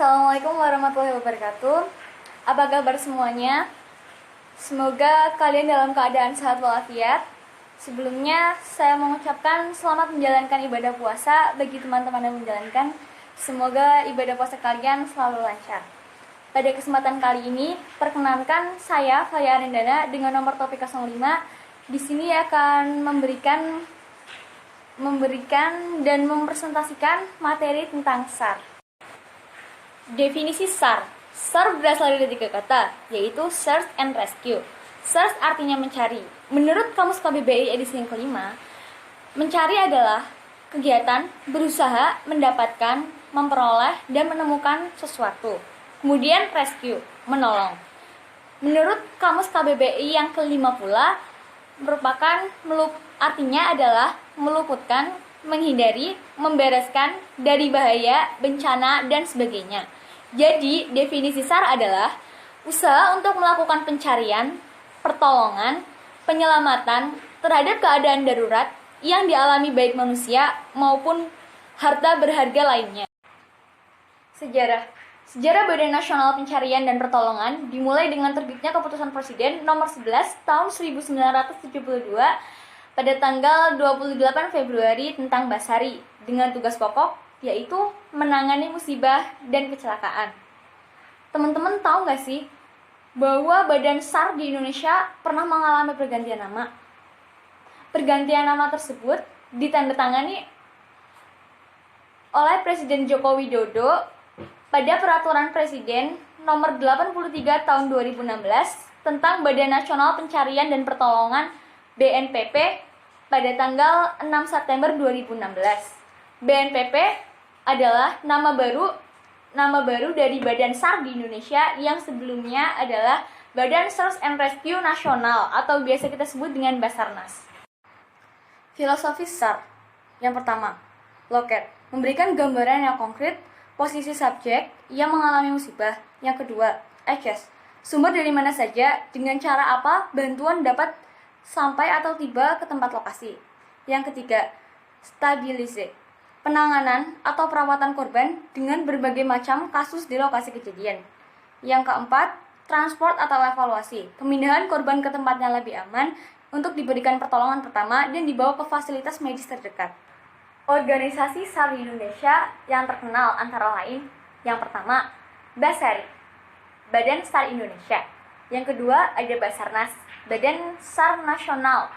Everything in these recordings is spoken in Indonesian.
Assalamualaikum warahmatullahi wabarakatuh. Apa kabar semuanya? Semoga kalian dalam keadaan sehat walafiat. Sebelumnya saya mengucapkan selamat menjalankan ibadah puasa bagi teman-teman yang menjalankan. Semoga ibadah puasa kalian selalu lancar. Pada kesempatan kali ini, perkenalkan saya Faya Arendana dengan nomor topik 05. Di sini akan memberikan dan mempresentasikan materi tentang SAR. Definisi SAR. SAR berasal dari 3 kata, yaitu Search and Rescue. Search artinya mencari. Menurut Kamus KBBI edisi yang kelima, mencari adalah kegiatan berusaha mendapatkan, memperoleh, dan menemukan sesuatu. Kemudian rescue, menolong. Menurut Kamus KBBI yang kelima pula, artinya adalah meluputkan, menghindari, membereskan dari bahaya, bencana, dan sebagainya. Jadi, definisi SAR adalah usaha untuk melakukan pencarian, pertolongan, penyelamatan terhadap keadaan darurat yang dialami baik manusia maupun harta berharga lainnya. Sejarah Badan Nasional Pencarian dan Pertolongan dimulai dengan terbitnya Keputusan Presiden Nomor 11 Tahun 1972 pada tanggal 28 Februari tentang Basari dengan tugas pokok yaitu menangani musibah dan kecelakaan. Teman-teman tahu nggak sih bahwa Badan SAR di Indonesia pernah mengalami pergantian nama? Pergantian nama tersebut ditandatangani oleh Presiden Joko Widodo pada Peraturan Presiden Nomor 83 Tahun 2016 tentang Badan Nasional Pencarian dan Pertolongan BNPP pada tanggal 6 September 2016. BNPP adalah nama baru dari Badan SAR di Indonesia yang sebelumnya adalah Badan Search and Rescue Nasional atau biasa kita sebut dengan Basarnas. Filosofi SAR. Yang pertama, locate, memberikan gambaran yang konkret posisi subjek yang mengalami musibah. Yang kedua, access, sumber dari mana saja, dengan cara apa bantuan dapat sampai atau tiba ke tempat lokasi. Yang ketiga, stabilize, penanganan atau perawatan korban dengan berbagai macam kasus di lokasi kejadian. Yang keempat, transport atau evaluasi, pemindahan korban ke tempat yang lebih aman untuk diberikan pertolongan pertama dan dibawa ke fasilitas medis terdekat. Organisasi SAR di Indonesia yang terkenal antara lain, yang pertama, Basari, Badan SAR Indonesia. Yang kedua, ada Basarnas, Badan SAR Nasional,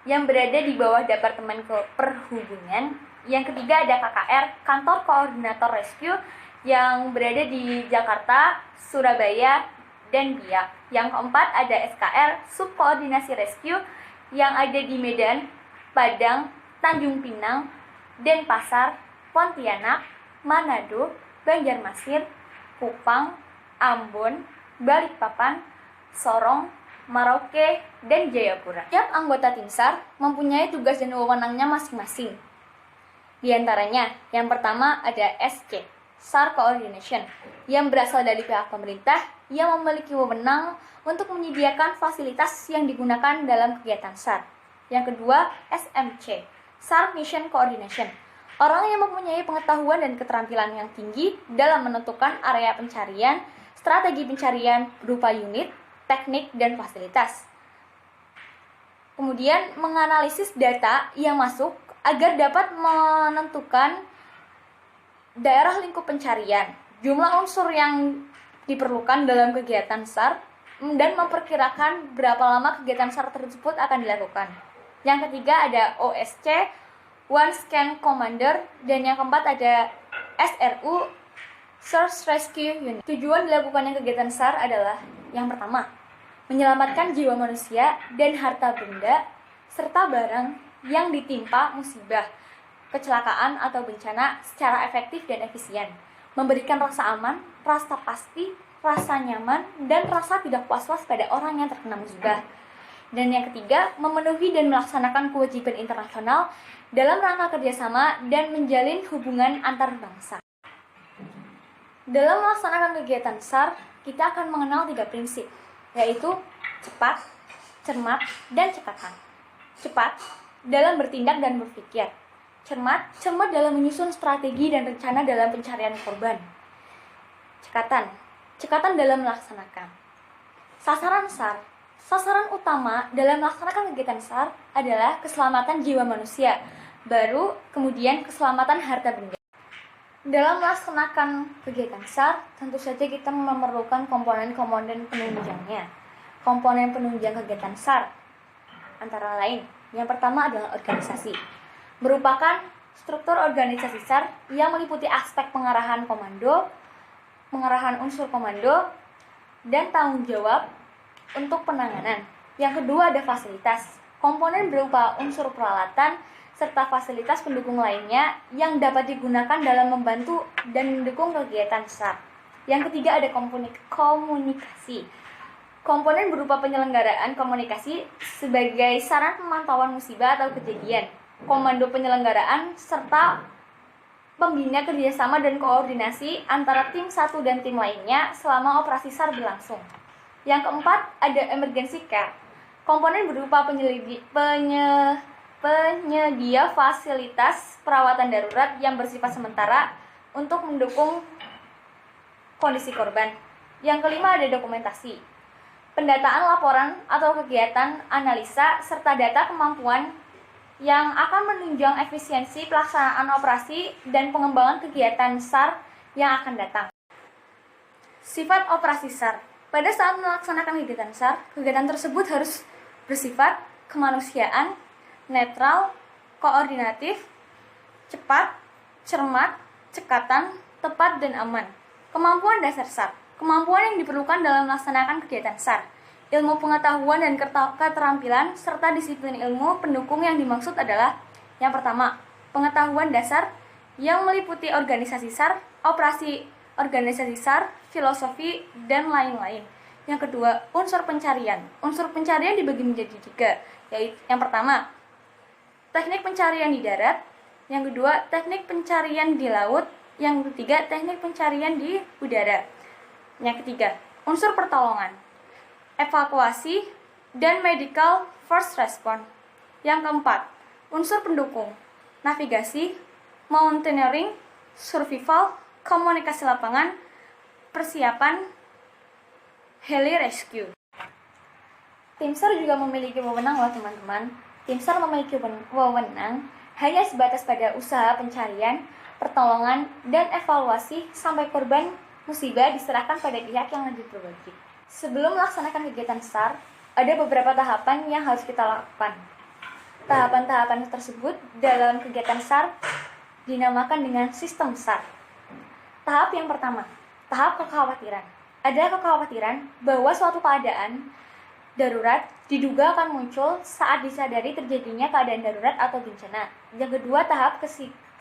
yang berada di bawah Departemen Perhubungan. Yang ketiga, ada KKR, Kantor Koordinator Rescue, yang berada di Jakarta, Surabaya, dan Biak. Yang keempat, ada SKR, Subkoordinasi Rescue, yang ada di Medan, Padang, Tanjung Pinang, Denpasar, Pontianak, Manado, Banjarmasin, Kupang, Ambon, Balikpapan, Sorong, Merauke, dan Jayapura. Setiap anggota tim SAR mempunyai tugas dan wewenangnya masing-masing. Di antaranya, yang pertama ada SC, SAR Coordination, yang berasal dari pihak pemerintah yang memiliki wewenang untuk menyediakan fasilitas yang digunakan dalam kegiatan SAR. Yang kedua, SMC, SAR Mission Coordination, orang yang mempunyai pengetahuan dan keterampilan yang tinggi dalam menentukan area pencarian, strategi pencarian berupa unit, teknik, dan fasilitas. Kemudian menganalisis data yang masuk agar dapat menentukan daerah lingkup pencarian, jumlah unsur yang diperlukan dalam kegiatan SAR, dan memperkirakan berapa lama kegiatan SAR tersebut akan dilakukan. Yang ketiga ada OSC, One Scan Commander, dan yang keempat ada SRU, Search Rescue Unit. Tujuan dilakukannya kegiatan SAR adalah yang pertama, menyelamatkan jiwa manusia dan harta benda serta barang yang ditimpa musibah, kecelakaan atau bencana secara efektif dan efisien, memberikan rasa aman, rasa pasti, rasa nyaman, dan rasa tidak puas-puas pada orang yang terkena musibah. Dan yang ketiga, memenuhi dan melaksanakan kewajiban internasional dalam rangka kerjasama dan menjalin hubungan antar bangsa. Dalam melaksanakan kegiatan SAR, kita akan mengenal 3 prinsip, yaitu cepat, cermat, dan cekatan. Cepat dalam bertindak dan berpikir. cermat dalam menyusun strategi dan rencana dalam pencarian korban. Cekatan. Cekatan dalam melaksanakan. Sasaran SAR. Sasaran utama dalam melaksanakan kegiatan SAR adalah keselamatan jiwa manusia, baru kemudian keselamatan harta benda. Dalam melaksanakan kegiatan SAR, tentu saja kita memerlukan komponen-komponen penunjangnya. Komponen penunjang kegiatan SAR antara lain, yang pertama adalah organisasi. Merupakan struktur organisasi SAR yang meliputi aspek pengarahan komando, pengarahan unsur komando, dan tanggung jawab untuk penanganan. Yang kedua ada fasilitas. Komponen berupa unsur peralatan serta fasilitas pendukung lainnya yang dapat digunakan dalam membantu dan mendukung kegiatan SAR. Yang ketiga ada komunikasi. Komponen berupa penyelenggaraan komunikasi sebagai sarana pemantauan musibah atau kejadian, komando penyelenggaraan, serta pembina kerjasama dan koordinasi antara tim satu dan tim lainnya selama operasi SAR berlangsung. Yang keempat ada emergency care. Komponen berupa penyedia fasilitas perawatan darurat yang bersifat sementara untuk mendukung kondisi korban. Yang kelima ada dokumentasi. Pendataan laporan atau kegiatan analisa serta data kemampuan yang akan menunjang efisiensi pelaksanaan operasi dan pengembangan kegiatan SAR yang akan datang. Sifat operasi SAR. Pada saat melaksanakan kegiatan SAR, kegiatan tersebut harus bersifat kemanusiaan, netral, koordinatif, cepat, cermat, cekatan, tepat, dan aman. Kemampuan dasar SAR. Kemampuan yang diperlukan dalam melaksanakan kegiatan SAR. Ilmu pengetahuan dan keterampilan serta disiplin ilmu pendukung yang dimaksud adalah yang pertama, pengetahuan dasar yang meliputi organisasi SAR, operasi organisasi SAR, filosofi, dan lain-lain. Yang kedua, unsur pencarian. Unsur pencarian dibagi menjadi 3, yaitu yang pertama, teknik pencarian di darat, yang kedua, teknik pencarian di laut, yang ketiga, teknik pencarian di udara. Yang ketiga, unsur pertolongan, evakuasi, dan medical first response. Yang keempat, unsur pendukung, navigasi, mountaineering, survival, komunikasi lapangan, persiapan, heli rescue. Tim SAR juga memiliki wewenang loh teman-teman. Tim SAR memiliki wewenang hanya sebatas pada usaha pencarian, pertolongan, dan evaluasi sampai korban musibah diserahkan pada pihak yang lebih berwajib. Sebelum melaksanakan kegiatan SAR, ada beberapa tahapan yang harus kita lakukan. Tahapan-tahapan tersebut dalam kegiatan SAR dinamakan dengan sistem SAR. Tahap yang pertama, tahap kekhawatiran. Ada kekhawatiran bahwa suatu keadaan darurat diduga akan muncul saat disadari terjadinya keadaan darurat atau bencana. Yang kedua, tahap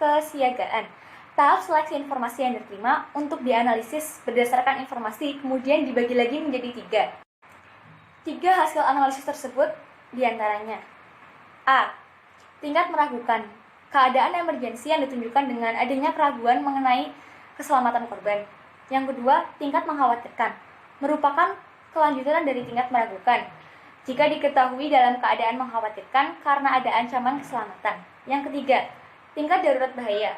kesiagaan. Tahap seleksi informasi yang diterima untuk dianalisis berdasarkan informasi, kemudian dibagi lagi menjadi 3. 3 hasil analisis tersebut diantaranya: A. Tingkat meragukan. Keadaan emergensi yang ditunjukkan dengan adanya keraguan mengenai keselamatan korban. Yang kedua, tingkat mengkhawatirkan. Merupakan kelanjutan dari tingkat meragukan. Jika diketahui dalam keadaan mengkhawatirkan karena ada ancaman keselamatan. Yang ketiga, tingkat darurat bahaya.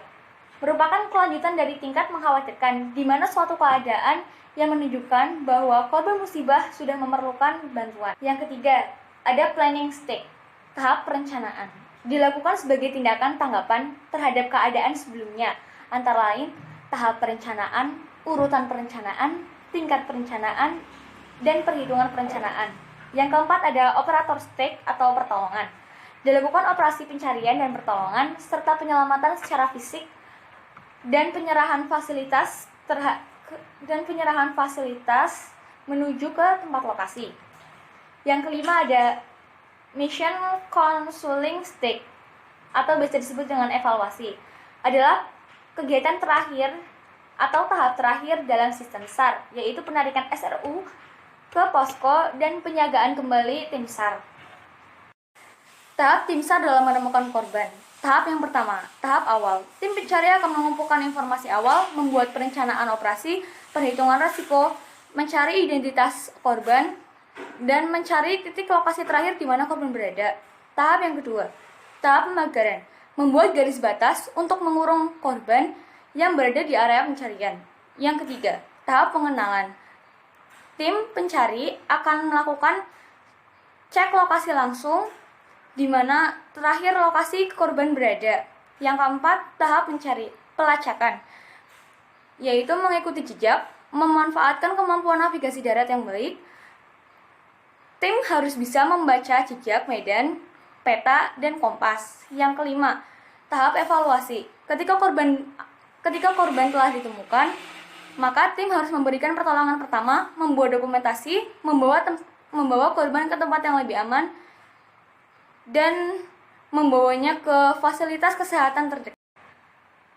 Merupakan kelanjutan dari tingkat mengkhawatirkan, di mana suatu keadaan yang menunjukkan bahwa korban musibah sudah memerlukan bantuan. Yang ketiga, ada planning stage, tahap perencanaan. Dilakukan sebagai tindakan tanggapan terhadap keadaan sebelumnya, antara lain tahap perencanaan, urutan perencanaan, tingkat perencanaan, dan perhitungan perencanaan. Yang keempat ada operator stage atau pertolongan. Dilakukan operasi pencarian dan pertolongan, serta penyelamatan secara fisik, dan penyerahan fasilitas menuju ke tempat lokasi. Yang kelima ada mission counseling stage atau biasa disebut dengan evaluasi. Adalah kegiatan terakhir atau tahap terakhir dalam sistem SAR, yaitu penarikan SRU ke posko dan penjagaan kembali tim SAR. Tahap tim SAR dalam menemukan korban. Tahap yang pertama, tahap awal. Tim pencari akan mengumpulkan informasi awal, membuat perencanaan operasi, perhitungan risiko, mencari identitas korban, dan mencari titik lokasi terakhir di mana korban berada. Tahap yang kedua, tahap pemagaran. Membuat garis batas untuk mengurung korban yang berada di area pencarian. Yang ketiga, Tahap pengenalan. Tim pencari akan melakukan cek lokasi langsung di mana terakhir lokasi korban berada. Yang keempat, tahap pencari pelacakan, yaitu mengikuti jejak, memanfaatkan kemampuan navigasi darat yang baik. Tim harus bisa membaca jejak medan, peta, dan kompas. Yang kelima, tahap evaluasi. Ketika korban telah ditemukan, maka tim harus memberikan pertolongan pertama, membuat dokumentasi, membawa korban ke tempat yang lebih aman, dan membawanya ke fasilitas kesehatan terdekat.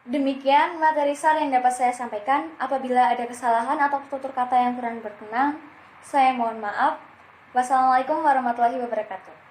Demikian materi SAR yang dapat saya sampaikan. Apabila ada kesalahan atau tutur kata yang kurang berkenan, saya mohon maaf. Wassalamualaikum warahmatullahi wabarakatuh.